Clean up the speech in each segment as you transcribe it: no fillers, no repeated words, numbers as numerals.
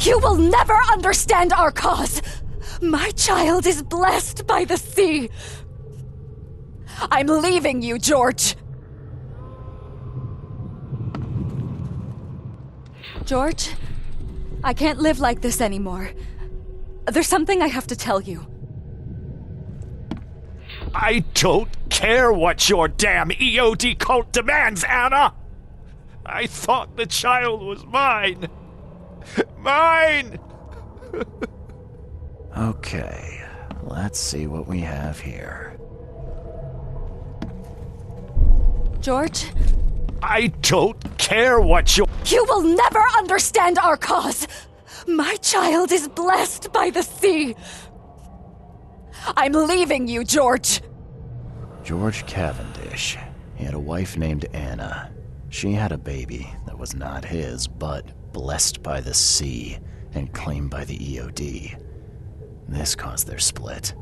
You will never understand our cause! My child is blessed by the sea! I'm leaving you, George! George? I can't live like this anymore. There's something I have to tell you. I don't care what your damn EOD cult demands, Anna! I thought the child was mine! Mine! Okay, let's see what we have here. George? I don't care what your... You will never understand our cause! My child is blessed by the sea! I'm leaving you, George! George Cavendish. He had a wife named Anna. She had a baby that was not his, but blessed by the sea and claimed by the EOD. This caused their split.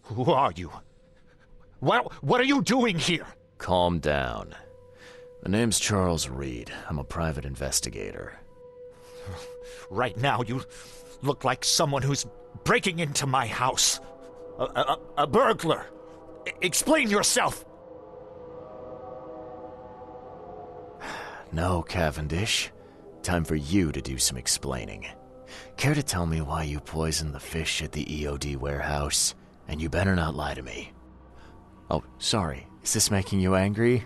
Who are you? What are you doing here? Calm down. My name's Charles Reed. I'm a private investigator. Right now, you look like someone who's breaking into my house. A burglar. Explain yourself. No, Cavendish. Time for you to do some explaining. Care to tell me why you poisoned the fish at the EOD warehouse? And you better not lie to me. Oh, sorry. Is this making you angry?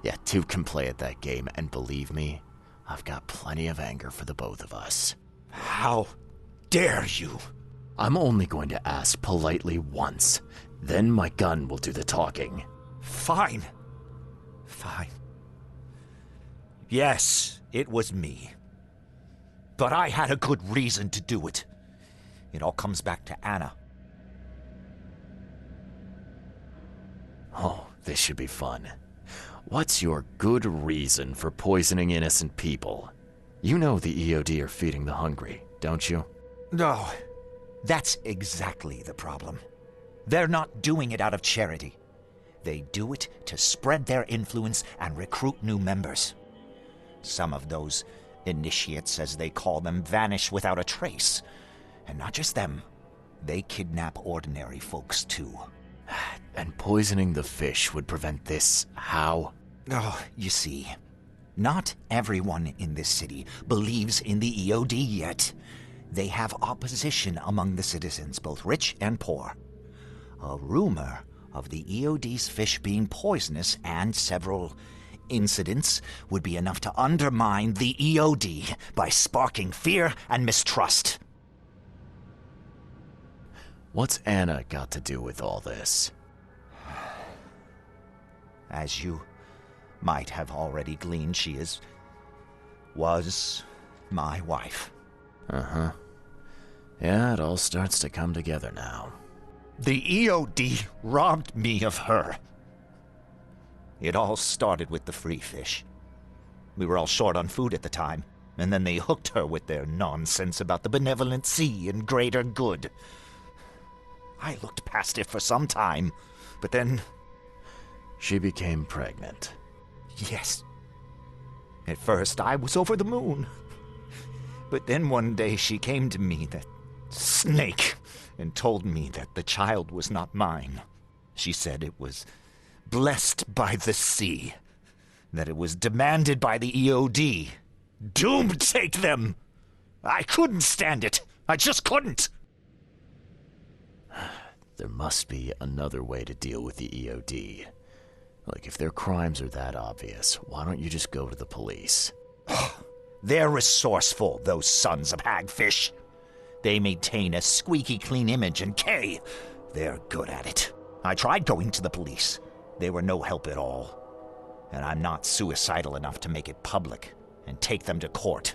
Yeah, two can play at that game, and believe me, I've got plenty of anger for the both of us. How dare you? I'm only going to ask politely once. Then my gun will do the talking. Fine. Fine. Yes, it was me. But I had a good reason to do it. It all comes back to Anna. Oh, this should be fun. What's your good reason for poisoning innocent people? You know the EOD are feeding the hungry, don't you? No, that's exactly the problem. They're not doing it out of charity. They do it to spread their influence and recruit new members. Some of those initiates, as they call them, vanish without a trace. And not just them, they kidnap ordinary folks too. And poisoning the fish would prevent this how? Oh, you see, not everyone in this city believes in the EOD yet. They have opposition among the citizens, both rich and poor. A rumor of the EOD's fish being poisonous and several incidents would be enough to undermine the EOD by sparking fear and mistrust. What's Anna got to do with all this? As you might have already gleaned, she was my wife. Uh-huh. Yeah, it all starts to come together now. The EOD robbed me of her. It all started with the free fish. We were all short on food at the time, and then they hooked her with their nonsense about the benevolent sea and greater good. I looked past it for some time, but then... She became pregnant. Yes. At first, I was over the moon. But then one day she came to me, that snake, and told me that the child was not mine. She said it was blessed by the sea, that it was demanded by the EOD. Doomed take them! I couldn't stand it. I just couldn't. There must be another way to deal with the EOD. Like, if their crimes are that obvious, why don't you just go to the police? They're resourceful, those sons of hagfish. They maintain a squeaky clean image, and they're good at it. I tried going to the police. They were no help at all. And I'm not suicidal enough to make it public and take them to court.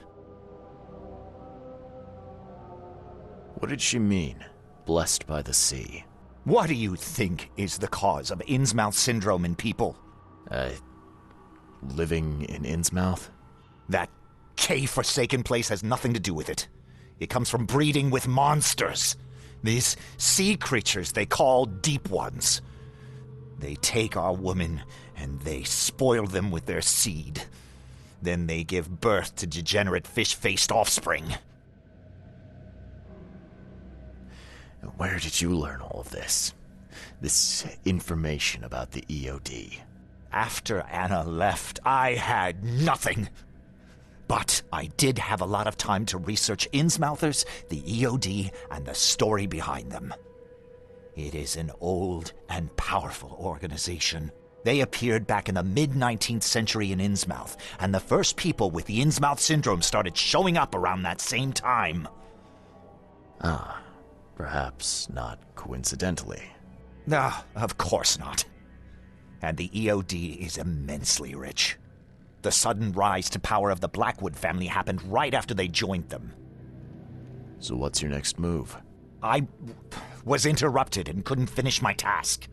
What did she mean, blessed by the sea? What do you think is the cause of Innsmouth syndrome in people? Living in Innsmouth? That K-forsaken place has nothing to do with it. It comes from breeding with monsters. These sea creatures they call Deep Ones. They take our women and they spoil them with their seed. Then they give birth to degenerate fish-faced offspring. Where did you learn all of this? This information about the EOD? After Anna left, I had nothing. But I did have a lot of time to research Innsmouthers, the EOD, and the story behind them. It is an old and powerful organization. They appeared back in the mid-19th century in Innsmouth, and the first people with the Innsmouth syndrome started showing up around that same time. Perhaps not coincidentally. Of course not. And the EOD is immensely rich. The sudden rise to power of the Blackwood family happened right after they joined them. So what's your next move? I was interrupted and couldn't finish my task.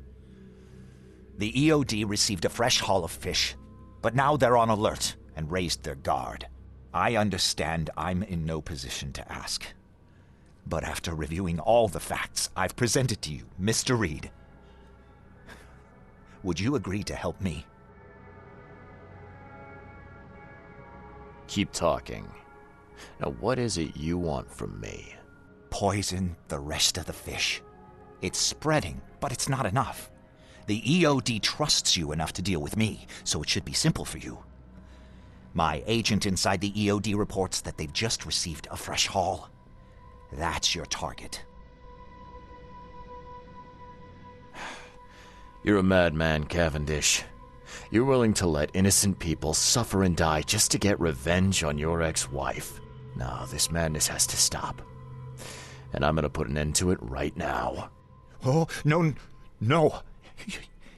The EOD received a fresh haul of fish, but now they're on alert and raised their guard. I understand I'm in no position to ask. But after reviewing all the facts I've presented to you, Mr. Reed, would you agree to help me? Keep talking. Now, what is it you want from me? Poison the rest of the fish. It's spreading, but it's not enough. The EOD trusts you enough to deal with me, so it should be simple for you. My agent inside the EOD reports that they've just received a fresh haul. That's your target. You're a madman, Cavendish. You're willing to let innocent people suffer and die just to get revenge on your ex-wife. No, this madness has to stop. And I'm gonna put an end to it right now. Oh, no.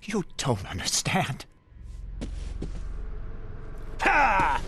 You don't understand. Ha!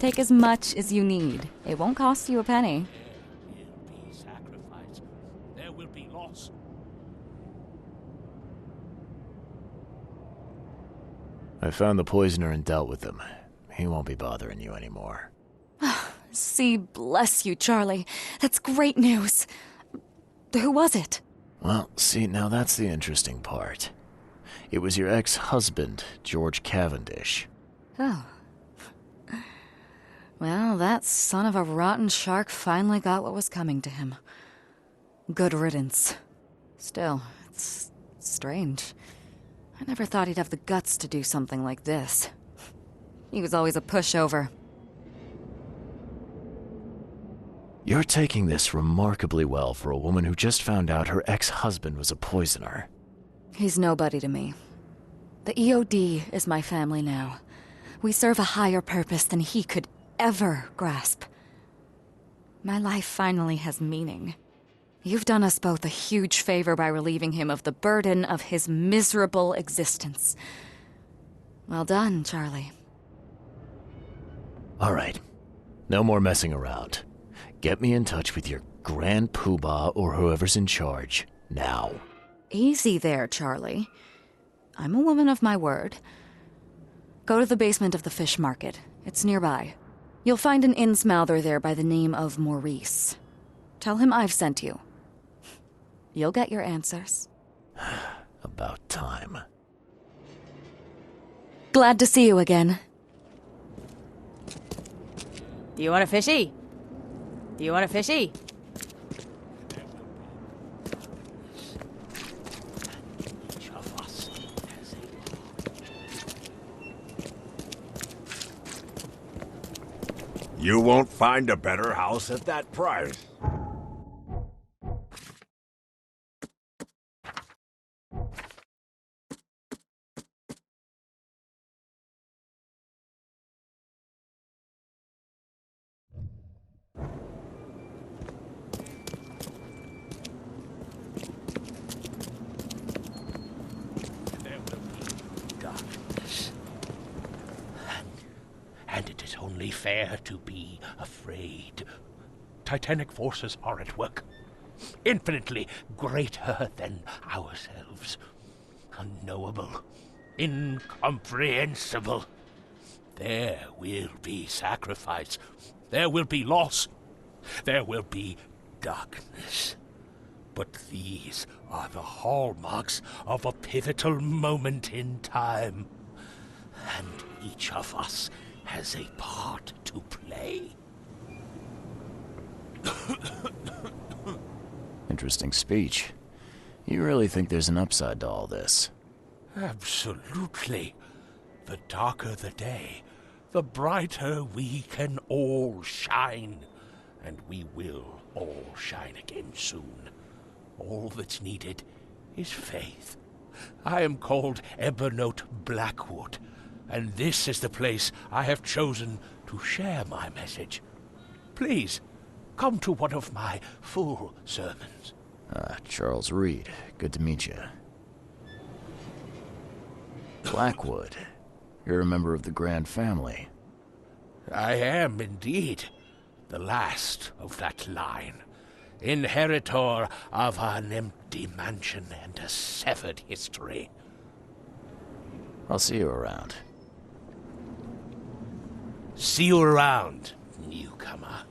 Take as much as you need. It won't cost you a penny. There will be sacrifice. There will be loss. I found the poisoner and dealt with him. He won't be bothering you anymore. See, bless you, Charlie. That's great news. Who was it? Well, see, now that's the interesting part. It was your ex-husband, George Cavendish. Oh. Well, that son of a rotten shark finally got what was coming to him. Good riddance. Still, it's strange. I never thought he'd have the guts to do something like this. He was always a pushover. You're taking this remarkably well for a woman who just found out her ex-husband was a poisoner. He's nobody to me. The EOD is my family now. We serve a higher purpose than he could ever grasp. My life finally has meaning. You've done us both a huge favor by relieving him of the burden of his miserable existence. Well done, Charlie. All right. No more messing around. Get me in touch with your Grand Poobah or whoever's in charge, now. Easy there, Charlie. I'm a woman of my word. Go to the basement of the fish market. It's nearby. You'll find an Innsmouther there by the name of Maurice. Tell him I've sent you. You'll get your answers. About time. Glad to see you again. Do you want a fishy? Do you want a fishy? Each of us has You won't find a better house at that price. darkness. And it is only fair to be afraid. Titanic forces are at work, infinitely greater than ourselves. Unknowable, incomprehensible. There will be sacrifice. There will be loss. There will be darkness. But these are the hallmarks of a pivotal moment in time. And each of us has a part to play. Interesting speech. You really think there's an upside to all this? Absolutely. The darker the day, the brighter we can all shine. And we will all shine again soon. All that's needed is faith. I am called Ebernote Blackwood, and this is the place I have chosen to share my message. Please, come to one of my full sermons. Charles Reed. Good to meet you. Blackwood. You're a member of the Grand family. I am indeed the last of that line. Inheritor of an empty mansion and a severed history. I'll see you around. See you around, newcomer.